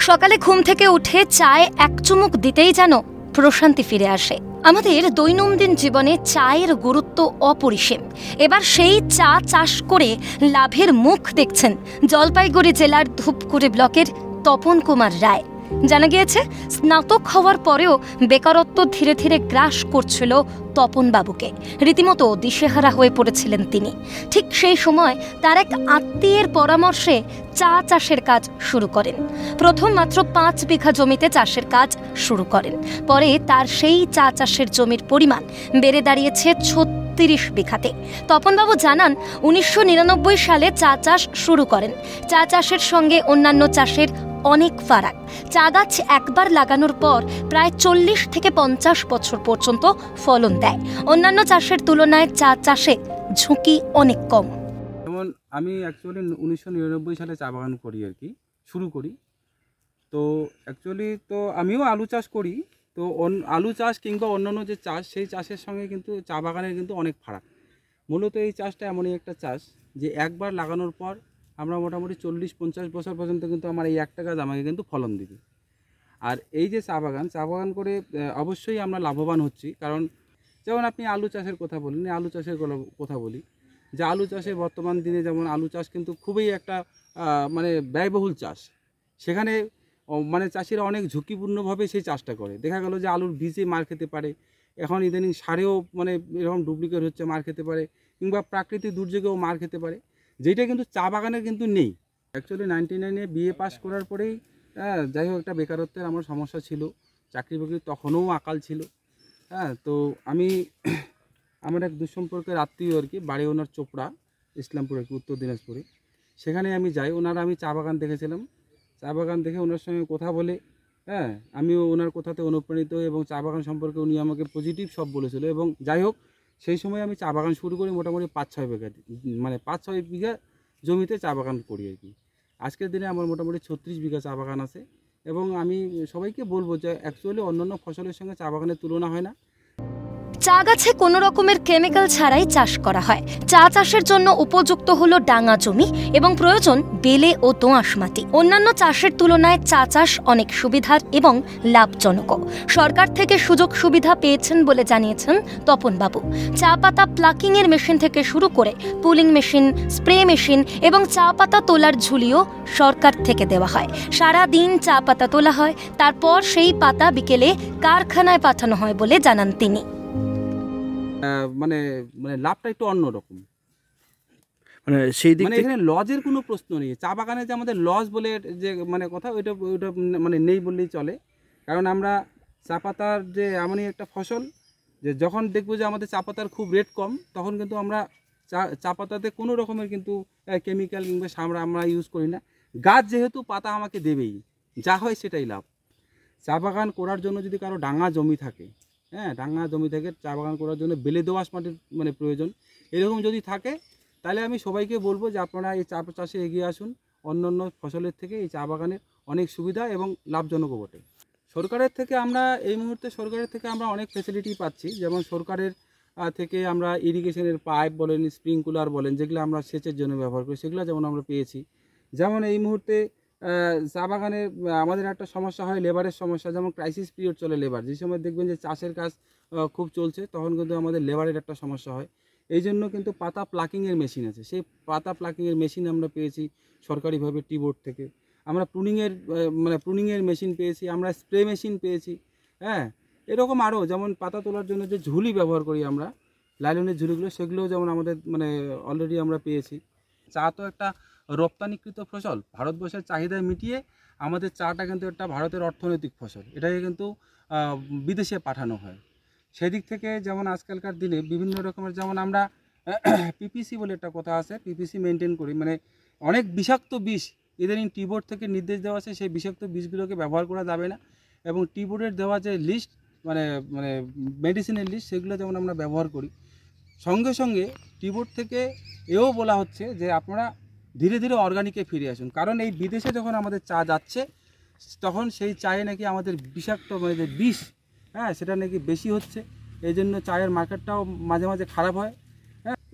সকালে ঘুম থেকে উঠে চায়ে এক চুমুক দিতেই যেন প্রশান্তি ফিরে আসে। আমাদের দৈনন্দিন জীবনে চায়ের গুরুত্ব অপরিসীম। এবার সেই চা চাষ করে লাভের মুখ দেখছেন জলপাইগুড়ি জেলার ধূপগুড়ি ব্লকের তপন কুমার রায়। জানা গিয়েছে, স্নাতক হওয়ার পরেও বেকারত্ব ধীরে ধীরে গ্রাস করছিল তপন বাবুকে। রীতিমতো দিশেহারা হয়ে পড়েছিলেন তিনি। ঠিক সেই সময় তার এক আত্মীয়ের পরামর্শে চা চাষের কাজ শুরু করেন। প্রথম মাত্র 5 বিঘা জমিতে চাষের কাজ শুরু করেন। পরে তার সেই চা চাষের জমির পরিমাণ বেড়ে দাঁড়িয়েছে 36 বিঘাতে। তপনবাবু জানান, 1999 সালে চা চাষ শুরু করেন। চা চাষের সঙ্গে অন্যান্য চাষের অনেক ফারাক। চা গাছ একবার লাগানোর পর প্রায় 40 থেকে 50 বছর পর্যন্ত ফলন দেয়। অন্যান্য চাষের তুলনায় চা চাষে ঝুঁকি অনেক কম। যেমন আমি অ্যাকচুয়ালি 1999 সালে চা বাগান করি শুরু করি। তো অ্যাকচুয়ালি তো আমিও আলু চাষ করি। তো আলু চাষ কিংবা অন্যান্য যে চাষ, সেই চাষের সঙ্গে কিন্তু চা বাগানের কিন্তু অনেক ফারাক। মূলত এই চাষটা এমনই একটা চাষ যে একবার লাগানোর পর আমরা মোটামুটি 40-50 বছর পর্যন্ত কিন্তু আমার এই একটা গাছ আমাকে কিন্তু ফলন দিবে। আর এই যে চা বাগান করে অবশ্যই আমরা লাভবান হচ্ছি। কারণ যেমন আপনি আলু চাষের কথা বলেন, আলু চাষের কথা বলি যে আলু চাষে বর্তমান দিনে যেমন আলু চাষ কিন্তু খুবই একটা মানে ব্যয়বহুল চাষ। সেখানে মানে চাষিরা অনেক ঝুঁকিপূর্ণভাবে সেই চাষটা করে। দেখা গেল যে আলুর বীজে মার খেতে পারে, এখন ইদানিং সারেও মানে এরকম ডুপ্লিকেট হচ্ছে, মার খেতে পারে, কিংবা প্রাকৃতিক দুর্যোগেও মার খেতে পারে, যেটা কিন্তু চা বাগানের কিন্তু নেই। অ্যাকচুয়ালি 99-এ বিএ পাস করার পরেই যাই হোক একটা বেকারত্বের আমার সমস্যা ছিল, চাকরি বাকরি তখনও আকাল ছিল। তো আমি আমার এক দুঃসম্পর্কের আত্মীয় বাড়ি ওনার চোপড়া, ইসলামপুর উত্তর দিনাজপুরে। সেখানে আমি যাই, আমি চা বাগান দেখেছিলাম। চা বাগান দেখে ওনার সঙ্গে কথা বলে আমিও ওনার কথাতে অনুপ্রাণিত, এবং চা বাগান সম্পর্কে উনি আমাকে পজিটিভ সব বলেছিল। এবং যাই হোক সেই সময় আমি চা বাগান শুরু করি মোটামুটি 5-6 বিঘা, মানে 5-6 বিঘা জমিতে চা বাগান করি আজকের দিনে আমার মোটামুটি 36 বিঘা চা বাগান আছে। এবং আমি সবাইকে বলবো যে অ্যাকচুয়ালি অন্যান্য ফসলের সঙ্গে চা বাগানের তুলনা হয় না। চা গাছে কোনো রকমের কেমিক্যাল ছাড়াই চাষ করা হয়। চা চাষের জন্য উপযুক্ত হলো ডাঙা জমি এবং প্রয়োজন বেলে ও দোআঁশ মাটি। অন্যান্য চাষের তুলনায় চা চাষ অনেক সুবিধার এবং লাভজনক। সরকার থেকে সুযোগ সুবিধা পেয়েছেন বলে জানিয়েছেন তপনবাবু। চা পাতা প্লাকিং এর মেশিন থেকে শুরু করে পুলিং মেশিন, স্প্রে মেশিন এবং চা পাতা তোলার ঝুলিও সরকার থেকে দেওয়া হয়। সারা দিন চা পাতা তোলা হয়, তারপর সেই পাতা বিকেলে কারখানায় পাঠানো হয় বলে জানান তিনি। মানে লাভটা একটু অন্যরকম। মানে সেই দিক থেকে এখানে লজের কোনো প্রশ্ন নেই। চা বাগানে যে আমাদের লজ বলে যে কথা, ওইটা মানে নেই বললেই চলে। কারণ আমরা চা পাতার যে এমনই একটা ফসল যে যখন দেখবো যে আমাদের চা পাতার খুব রেট কম, তখন কিন্তু আমরা চা পাতাতে কোনো রকমের কিন্তু কেমিক্যাল কিংবা সামরা আমরা ইউজ করি না। গাছ যেহেতু পাতা আমাকে দেবেই, যা হয় সেটাই লাভ। চা বাগান করার জন্য যদি কারো ডাঙা জমি থাকে, ডাঙা জমি থেকে চা বাগান করার জন্য বেলে দোআঁশ মাটির প্রয়োজন, এরকম যদি থাকে, তাহলে আমি সবাইকে বলবো যে আপনারা এই চা চাষে এগিয়ে আসুন। অন্যান্য ফসলের থেকে এই চা বাগানের অনেক সুবিধা এবং লাভজনকও বটে। সরকারের থেকে আমরা এই মুহূর্তে আমরা অনেক ফ্যাসিলিটি পাচ্ছি। যেমন সরকারের থেকে আমরা ইরিগেশনের পাইপ বলেন, স্প্রিংকুলার বলেন, যেগুলো আমরা সেচের জন্য ব্যবহার করি, সেগুলো যেমন আমরা পেয়েছি। যেমন এই মুহূর্তে চা বাগানে আমাদের একটা সমস্যা হয়, লেবারের সমস্যা। যেমন ক্রাইসিস পিরিয়ড চলে লেবার, যে সময় দেখবেন যে চাষের কাজ খুব চলছে, তখন কিন্তু আমাদের লেবারের একটা সমস্যা হয়। এই জন্য কিন্তু পাতা প্লাকিংয়ের মেশিন আছে, সেই পাতা প্লাকিংয়ের মেশিন আমরা পেয়েছি সরকারিভাবে টি-বোর্ড থেকে। আমরা প্রুনিংয়ের মেশিন পেয়েছি, আমরা স্প্রে মেশিন পেয়েছি। এরকম আরও যেমন পাতা তোলার জন্য যে ঝুলি ব্যবহার করি আমরা, লাইলনের ঝুলিগুলো, সেগুলোও যেমন আমাদের অলরেডি আমরা পেয়েছি। চা তো একটা রপ্তানিকৃত ফসল, ভারতবর্ষের চাহিদা মিটিয়ে আমাদের চাটা কিন্তু একটা ভারতের অর্থনৈতিক ফসল, এটাকে কিন্তু বিদেশে পাঠানো হয়। সেদিক থেকে যেমন আজকালকার দিনে বিভিন্ন রকমের, যেমন আমরা পিপিসি বলে একটা কথা আছে, পিপিসি মেনটেন করি। মানে অনেক বিষাক্ত বিষ ইদানিং টি-বোর্ড থেকে নির্দেশ দেওয়া আছে, সেই বিষাক্ত বিষগুলোকে ব্যবহার করা যাবে না। এবং টি-বোর্ডের দেওয়া যে লিস্ট, মানে মেডিসিনের লিস্ট, সেগুলো যেমন আমরা ব্যবহার করি। সঙ্গে সঙ্গে টি-বোর্ড থেকে এও বলা হচ্ছে যে আপনারা ধীরে ধীরে অর্গানিকে ফিরে আসুন। কারণ এই বিদেশে যখন আমাদের চা যাচ্ছে, তখন সেই চায়ে নাকি আমাদের বিষাক্ত যে বিষ, সেটা নাকি বেশি হচ্ছে। এই জন্য চায়ের মার্কেটটাও মাঝে মাঝে খারাপ হয়।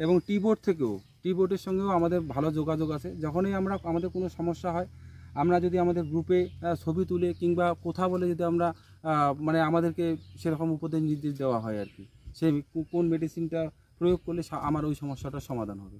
এবং টি-বোর্ডের সঙ্গেও আমাদের ভালো যোগাযোগ আছে। যখনই আমাদের কোনো সমস্যা হয়, আমরা যদি আমাদের গ্রুপে ছবি তুলে কিংবা কথা বলে যদি আমরা মানে আমাদেরকে সেরকম উপদেশ নির্দেশ দেওয়া হয় আর কি, সেই কোন মেডিসিনটা প্রয়োগ করলে আমার ওই সমস্যাটার সমাধান হবে।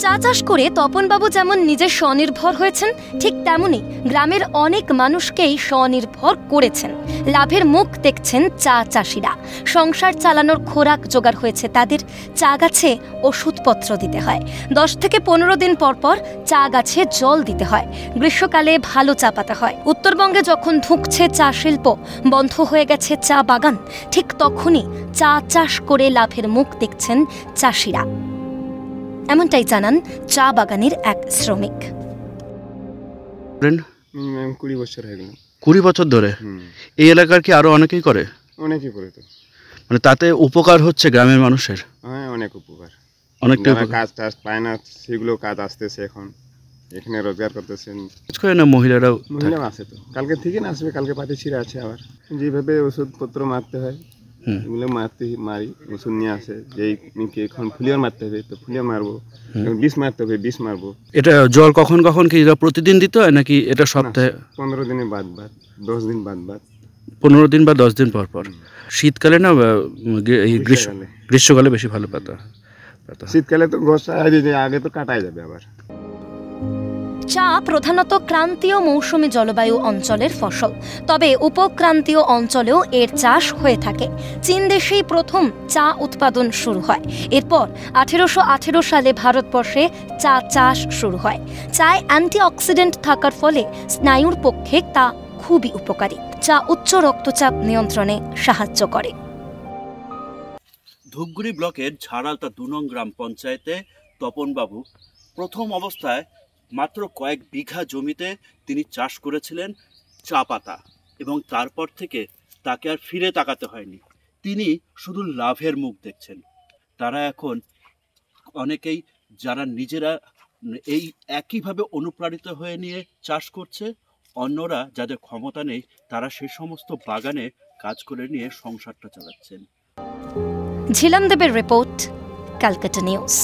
চা চাষ করে তপনবাবু যেমন নিজে স্বনির্ভর হয়েছেন, ঠিক তেমনি গ্রামের অনেক মানুষকেই স্বনির্ভর করেছেন। লাভের মুখ দেখছেন চা চাষিরা। সংসার চালানোর খোরাক জোগাড় হয়েছে তাদের। চা গাছে ওষুধপত্র দিতে হয়, 10 থেকে 15 দিন পর পর চা গাছে জল দিতে হয়। গ্রীষ্মকালে ভালো চা পাতা হয়। উত্তরবঙ্গে যখন ধুঁকছে চা শিল্প, বন্ধ হয়ে গেছে চা বাগান, ঠিক তখনই চা চাষ করে লাভের মুখ দেখছেন চাষিরা। এমনটাই জানান চা বাগানের এক শ্রমিক। 20 বছর হয়ে গেল। 20 বছর ধরে এই এলাকার কি আরো অনেকেই করে? অনেকেই করে তো। মানে তাতে উপকার হচ্ছে গ্রামের মানুষের? হ্যাঁ, অনেক উপকার। অনেকটা কাজ টাজ পায় না, সেগুলো কাজ আসতেছে এখন, এখানে রোজগার করতেছেন। না মহিলারাও? মহিলা আছে তো, কালকে থেকে না আসবে, কালকে পাটি ছিঁড়ে আছে। আবার যেভাবে ওষুধপত্র মারতে হয় এগুলো মারি, ওষুধ নিয়ে আসে। যেই এখন ফুলিয়ার মারতে হবে তো ফুলিয়া মারবো, বিষ মারতে হবে বিষ মারবো। এটা জল কখন কখন কি প্রতিদিন দিতে হয় নাকি এটা সপ্তাহে? 15 দিনে বাদ, 10 দিন বাদ। 15 দিন বা 10 দিন পর পর। শীতকালে না গ্রীষ্মকালে বেশি ভালো পাতা? শীতকালে তো গোসা আগে তো কাটাই যাবে। আবার চা প্রধানত ক্রান্তীয় মৌসুমী জলবায়ু অঞ্চলের ফসল, তবে উপক্রান্তীয় অঞ্চলেও এর চাষ হয়ে থাকে। চীন দেশেই প্রথম চা উৎপাদন শুরু হয়। এরপর 1818 সালে ভারতবর্ষে চা চাষ শুরু হয়। চায় অ্যান্টিঅক্সিডেন্ট থাকার ফলে স্নায়ুর পক্ষে তা খুবই উপকারী। চা উচ্চ রক্তচাপ নিয়ন্ত্রণে সাহায্য করে। ধূপগুড়ি ব্লকের ঝাড়ালতা 2 নং গ্রাম পঞ্চায়েতে তপনবাবু প্রথম অবস্থায় মাত্র কয়েক বিঘা জমিতে তিনি চাষ করেছিলেন চা পাতা, এবং তারপর থেকে তাকে আর ফিরে তাকাতে হয়নি। তিনি শুধু লাভের মুখ দেখছেন। তারা এখন অনেকেই যারা নিজেরা এই একইভাবে অনুপ্রাণিত হয়ে নিয়ে চাষ করছে, অন্যরা যাদের ক্ষমতা নেই তারা সেই সমস্ত বাগানে কাজ করে নিয়ে সংসারটা চালাচ্ছেন। ঝিলাম দেবের রিপোর্ট, ক্যালকাটা নিউজ।